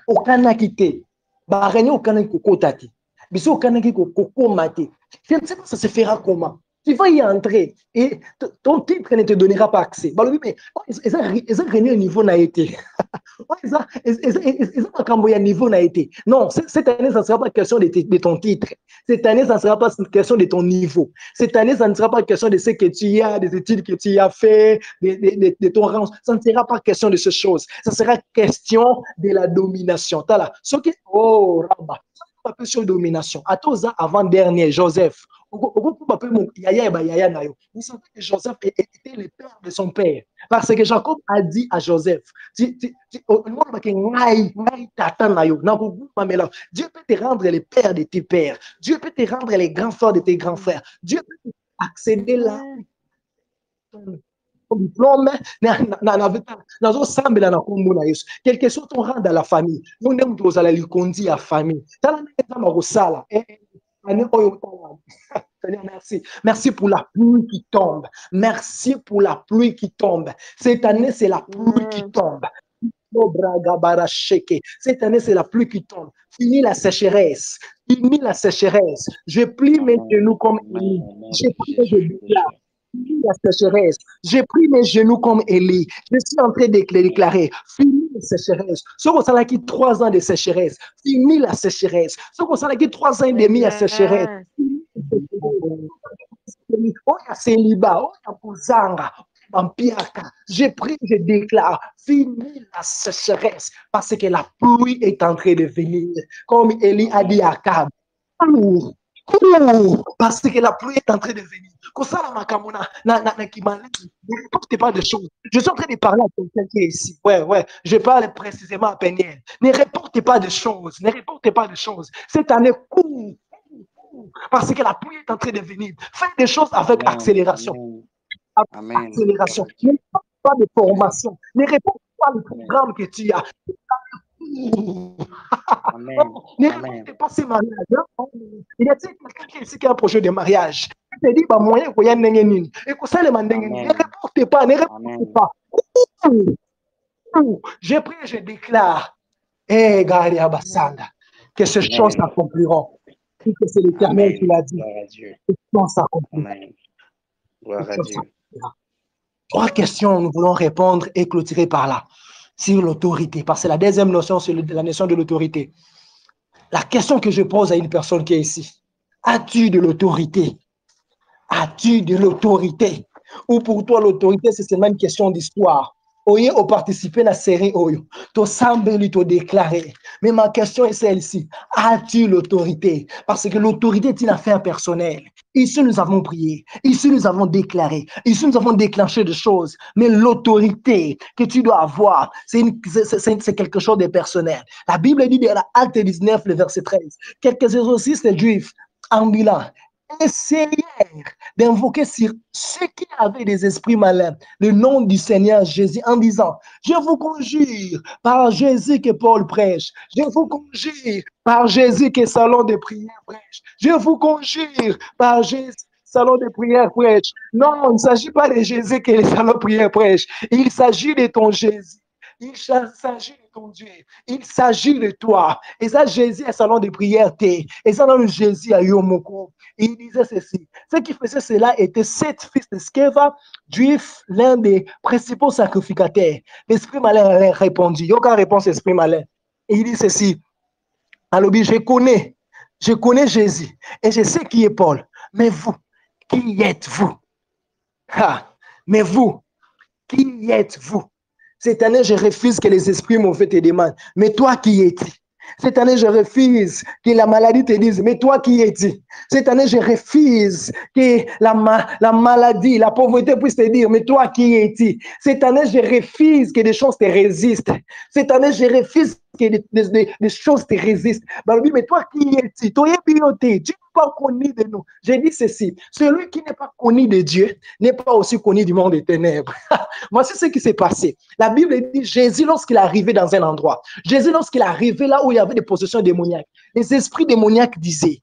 aucun n'a quitté. Barré, aucun n'a quitté. Biso, aucun n'a quitté. Je ne sais pas ça se fera comment. Tu vas y entrer et ton titre ne te donnera pas accès. Bah, oui, mais ils ont gagné un niveau n'a été. Ils ont un niveau n'a été. Non, cette année, ça ne sera pas question de ton titre. Cette année, ça ne sera pas question de ton niveau. Cette année, ça ne sera pas question de ce que tu as, des études que tu as fait, de ton rang. Ça ne sera pas question de ces choses. Ça sera question de la domination. Ce qui, oh, Rabba, ça pas sur domination. À tous avant-dernier, Joseph. Vous savez que Joseph était le père de son père. Parce que Jacob a dit à Joseph, Dieu peut te rendre le père de tes pères. Dieu peut te rendre les grands frères de tes grands frères. Dieu peut accéder là. Diplôme, quel que soit ton rang dans la famille, nous allons lui conduire à la famille. Seigneur, merci. Merci pour la pluie qui tombe. Merci pour la pluie qui tombe. Cette année, c'est la pluie qui tombe. Cette année, c'est la pluie qui tombe. Fini la sécheresse. Fini la sécheresse. Je plie mes genoux comme Élie. Je prie et je déclare. Fini la sécheresse. Je prie mes genoux comme Élie. Je suis en train de déclarer. Fini la sécheresse. Ce qu'on s'en a qui 3 ans de sécheresse. Fini la sécheresse. Ce qu'on s'en a qui 3 ans et demi à sécheresse. Oh, il y a célibat, oh, il y a Bouzanga, je prie, je déclare, fini la sécheresse, parce que la pluie est en train de venir. Comme Élie a dit à Akab, cours, parce que la pluie est en train de venir. Ne répondez pas de choses. Je suis en train de parler à quelqu'un qui est ici. Ouais, je parle précisément à Péniel. Ne répondez pas de choses. Ne répondez pas de choses. Cette année, cours. Parce que la pluie est en train de venir. Fais des choses avec accélération. Accélération. Ne réponds pas de formation. Ne réponds pas au programme que tu as. Ne réponds pas ces mariages. Il y a quelqu'un qui est ici qui a un projet de mariage. Il te dit, bah, moyen qu'il y a un nengeni. Et que ça, les mandengeni. Ne répondez pas, ne répondez pas. Je prie et je déclare. Eh, Gary Abassanda. que ces choses s'accompliront. Et que c'est l'Éternel qui l'a dit. Gloire à Dieu. Ces choses s'accompliront. Amen. Gloire à Dieu. 3 questions, nous voulons répondre et clôturer par là, sur l'autorité, parce que la deuxième notion, c'est la notion de l'autorité. La question que je pose à une personne qui est ici, as-tu de l'autorité? As-tu de l'autorité? Ou pour toi, l'autorité, c'est seulement une question d'histoire. Oye, au participer à la série, oyo, to semble lui te déclarer. Mais ma question est celle-ci. As-tu l'autorité? Parce que l'autorité est une affaire personnelle. Ici, nous avons prié. Ici, nous avons déclaré. Ici, nous avons déclenché des choses. Mais l'autorité que tu dois avoir, c'est quelque chose de personnel. La Bible dit dans Acte 19, le verset 13, quelques exorcistes juifs ambulants essayèrent d'invoquer sur ceux qui avaient des esprits malins le nom du Seigneur Jésus en disant, je vous conjure par Jésus que Paul prêche, je vous conjure par Jésus que salon de prière prêche, je vous conjure par Jésus salon de prière prêche. Non, il ne s'agit pas de Jésus que les salons de prière prêche, il s'agit de ton Jésus. Il s'agit de ton Dieu. Il s'agit de toi. Et ça, Jésus, un salon de prière, et ça, dans le Jésus à Yomoko. Il disait ceci. Ce qui faisait cela était 7 fils de Sceva, juifs, l'un des principaux sacrificateurs. L'esprit malin a répondu. Il n'y a aucune réponse, esprit malin. Et il dit ceci. Alors, je connais Jésus et je sais qui est Paul. Mais vous, qui êtes-vous? Mais vous, qui êtes-vous? Cette année, je refuse que les esprits mauvais te demandent. Mais toi, qui es-tu? Cette année, je refuse que la maladie te dise, mais toi, qui es-tu? Cette année, je refuse que la maladie, la pauvreté puisse te dire, mais toi, qui es-tu? Cette année, je refuse que des choses te résistent. Cette année, je refuse que des choses te résistent. Mais toi, qui es-tu? Tu n'es pas connu de nous. J'ai dit ceci, celui qui n'est pas connu de Dieu n'est pas aussi connu du monde des ténèbres. Voici ce qui s'est passé. La Bible dit, Jésus, lorsqu'il est arrivé dans un endroit, Jésus, lorsqu'il est arrivé là où il y avait des possessions démoniaques, les esprits démoniaques disaient,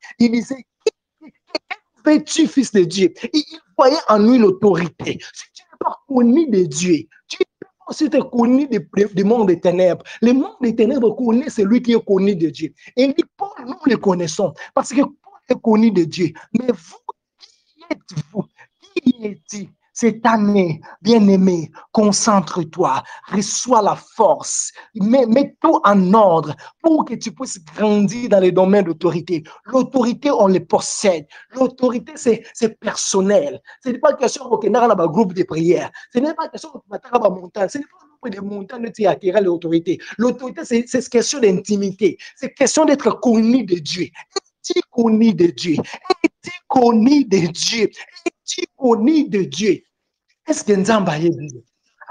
es-tu fils de Dieu? Il voyait en lui l'autorité. Si tu n'es pas connu de Dieu, tu peux aussi être connu du monde des ténèbres. Le monde des ténèbres connaît celui qui est connu de Dieu. Et il dit, Paul, nous le connaissons, parce que Paul est connu de Dieu. Mais vous, qui êtes-vous? Qui êtes-tu? Cette année, bien-aimé, concentre-toi, reçois la force, mets tout en ordre pour que tu puisses grandir dans les domaines d'autorité. L'autorité, on le possède. L'autorité, c'est personnel. Ce n'est pas question de dans un groupe de prière. Ce n'est pas question de mettre en montagne. Ce n'est pas des montagnes qui attirent l'autorité. L'autorité, c'est question d'intimité. C'est question d'être connu de Dieu. Es-tu connu de Dieu? Es-tu connu de Dieu? Es-tu connu de Dieu? Est-ce que Nzamba est Dieu?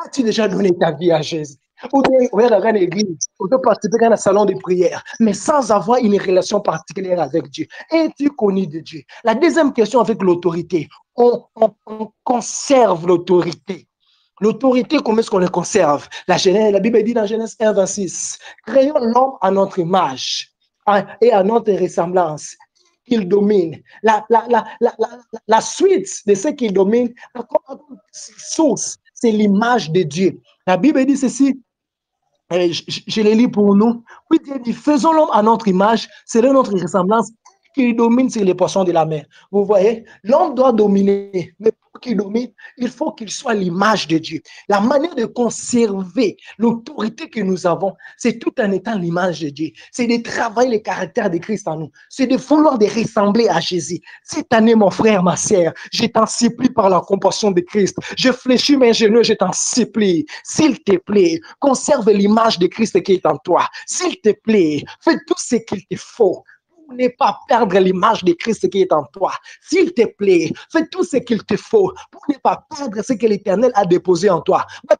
As-tu déjà donné ta vie à Jésus? Ou bien, on est dans une église, on peut participer dans un salon de prière, mais sans avoir une relation particulière avec Dieu. Es-tu connu de Dieu? La deuxième question avec l'autorité, on conserve l'autorité. L'autorité, comment est-ce qu'on le conserve? La Bible dit dans Genèse 1, 26, créons l'homme à notre image et à notre ressemblance, qu'il domine. La suite de ce qu'il domine, source, c'est l'image de Dieu. La Bible dit ceci, je le lis pour nous. Oui, Dieu dit, faisons l'homme à notre image, c'est notre ressemblance, qu'il domine sur les poissons de la mer. Vous voyez, l'homme doit dominer, mais pour qu'il domine, il faut qu'il soit l'image de Dieu. La manière de conserver l'autorité que nous avons, c'est tout en étant l'image de Dieu. C'est de travailler le caractère de Christ en nous. C'est de vouloir de ressembler à Jésus. Cette année, mon frère, ma sœur, je t'en supplie par la compassion de Christ. Je fléchis mes genoux, je t'en supplie. S'il te plaît, conserve l'image de Christ qui est en toi. S'il te plaît, fais tout ce qu'il te faut pour ne pas perdre l'image de Christ qui est en toi. S'il te plaît, fais tout ce qu'il te faut pour ne pas perdre ce que l'Éternel a déposé en toi. Mais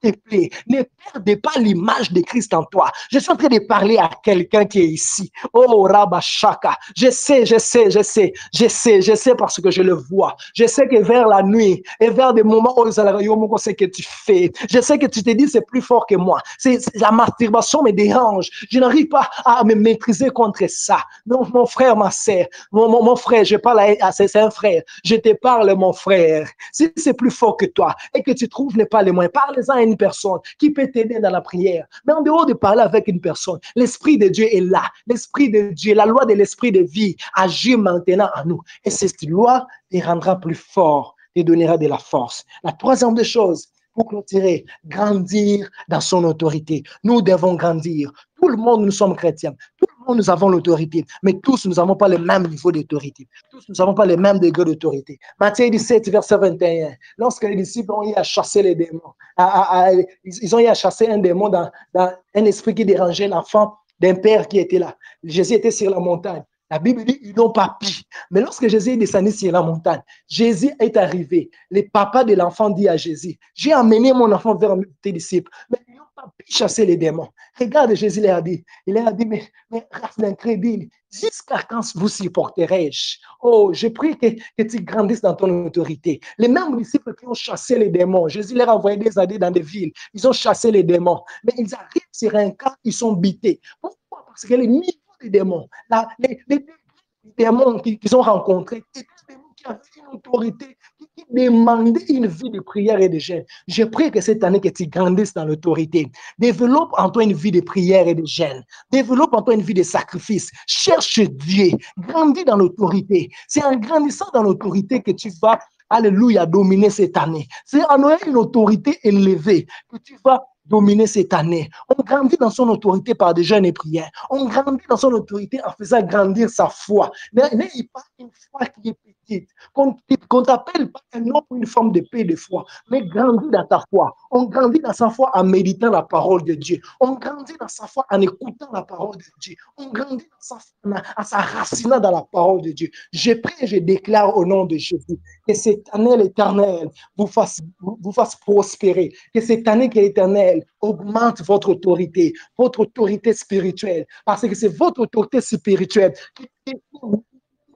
te plaît, ne perdez pas l'image de Christ en toi. Je suis en train de parler à quelqu'un qui est ici. Oh, Rabashaka. Je sais parce que je le vois. Je sais que vers la nuit et vers des moments où ce que tu fais, je sais que tu te dis c'est plus fort que moi. La masturbation me dérange. Je n'arrive pas à me maîtriser contre ça. Non, mon frère, ma sœur, mon frère, je parle à c'est un frère. Je te parle, mon frère. Si c'est plus fort que toi et que tu trouves n'est pas les moyens, parle-en à une personne qui peut t'aider dans la prière. Mais en dehors de parler avec une personne, l'Esprit de Dieu est là. L'Esprit de Dieu, la loi de l'Esprit de vie agit maintenant en nous. Et cette loi te rendra plus fort, te donnera de la force. La troisième des choses, pour clôturer, grandir dans son autorité. Nous devons grandir. Tout le monde, nous sommes chrétiens. Tout le monde, nous avons l'autorité. Mais tous, nous n'avons pas le même niveau d'autorité. Tous, nous n'avons pas le même degré d'autorité. Matthieu 17, verset 21. Lorsque les disciples ont eu à chasser les démons, ils ont eu à chasser un démon dans un esprit qui dérangeait l'enfant d'un père qui était là. Jésus était sur la montagne. La Bible dit, ils n'ont pas pu. Mais lorsque Jésus est descendu sur la montagne, Jésus est arrivé. Le papa de l'enfant dit à Jésus, j'ai amené mon enfant vers tes disciples, mais ils n'ont pas pu chasser les démons. Regarde, Jésus leur a dit, mais race d'incrédule, jusqu'à quand vous supporterai-je? Oh, je prie que tu grandisses dans ton autorité. Les mêmes disciples qui ont chassé les démons, Jésus leur a envoyé des années dans des villes, ils ont chassé les démons, mais ils arrivent sur un cas, ils sont bités. Pourquoi? Parce que les niveaux des démons, les démons qu'ils ont rencontrés, c'est des démons qui avaient une autorité, qui demandaient une vie de prière et de jeûne. Je prie que cette année, que tu grandisses dans l'autorité. Développe en toi une vie de prière et de jeûne. Développe en toi une vie de sacrifice. Cherche Dieu. Grandis dans l'autorité. C'est en grandissant dans l'autorité que tu vas, alléluia, dominer cette année. C'est en ayant une autorité élevée que tu vas dominer cette année. On grandit dans son autorité par des jeûnes et prières. On grandit dans son autorité en faisant grandir sa foi. N'ayez pas une foi qui est petite. Qu'on t'appelle pas un homme ou une femme de paix de foi, mais grandis dans ta foi. On grandit dans sa foi en méditant la parole de Dieu. On grandit dans sa foi en écoutant la parole de Dieu. On grandit dans sa foi en s'enracinant dans la parole de Dieu. Je prie et je déclare au nom de Jésus que cette année, l'Éternel vous fasse prospérer. Que cette année, que l'Éternel augmente votre autorité spirituelle. Parce que c'est votre autorité spirituelle qui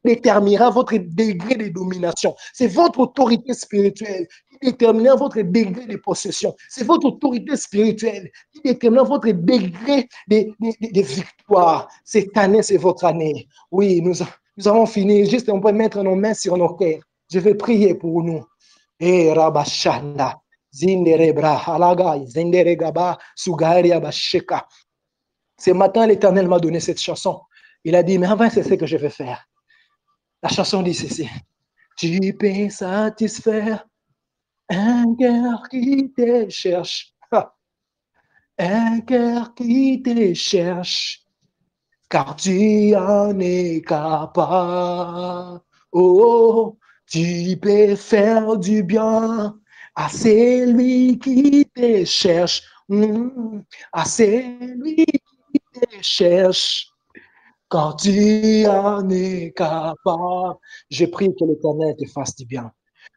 déterminera votre degré de domination. C'est votre autorité spirituelle qui déterminera votre degré de possession. C'est votre autorité spirituelle qui déterminera votre degré de victoire. Cette année, c'est votre année. Oui, nous avons fini. Juste, on peut mettre nos mains sur nos cœurs. Je vais prier pour nous. Et Rabashanda, Zinderebra, Halaga, Zinderegaba, Sugaria Basheka. Ce matin, l'Éternel m'a donné cette chanson. Il a dit, mais avant, c'est ce que je vais faire. La chanson dit ceci. Tu peux satisfaire un cœur qui te cherche. Un cœur qui te cherche. Car tu en es capable. Oh, tu peux faire du bien à celui qui te cherche. À celui qui te cherche. Quand tu en es capable, je prie que l'Éternel te fasse du bien.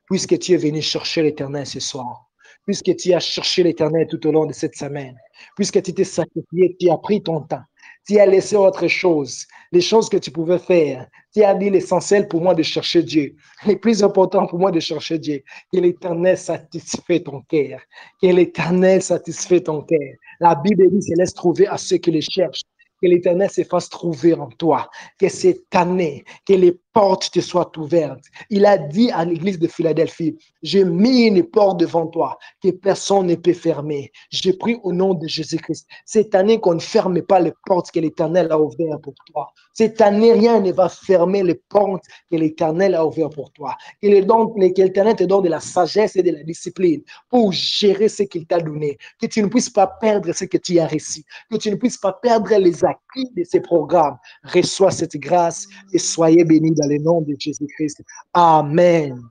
Puisque tu es venu chercher l'Éternel ce soir, puisque tu as cherché l'Éternel tout au long de cette semaine, puisque tu t'es sacrifié, tu as pris ton temps, tu as laissé autre chose, les choses que tu pouvais faire. Tu as dit l'essentiel pour moi de chercher Dieu. Le plus important pour moi de chercher Dieu. Que l'Éternel satisfait ton cœur. Que l'Éternel satisfait ton cœur. La Bible dit, se laisse trouver à ceux qui les cherchent. Que l'Éternel se fasse trouver en toi. Que cette année, que les portes te soient ouvertes. Il a dit à l'église de Philadelphie, j'ai mis une porte devant toi que personne ne peut fermer. Je prie au nom de Jésus-Christ. Cette année, qu'on ne ferme pas les portes que l'Éternel a ouvertes pour toi. Cette année, rien ne va fermer les portes que l'Éternel a ouvertes pour toi. Que l'Éternel te donne de la sagesse et de la discipline pour gérer ce qu'il t'a donné. Que tu ne puisses pas perdre ce que tu as reçu. Que tu ne puisses pas perdre les acquis de ces programmes. Reçois cette grâce et soyez bénis dans le nom de Jésus-Christ. Amen.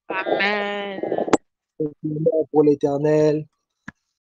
Amen. Pour l'Éternel.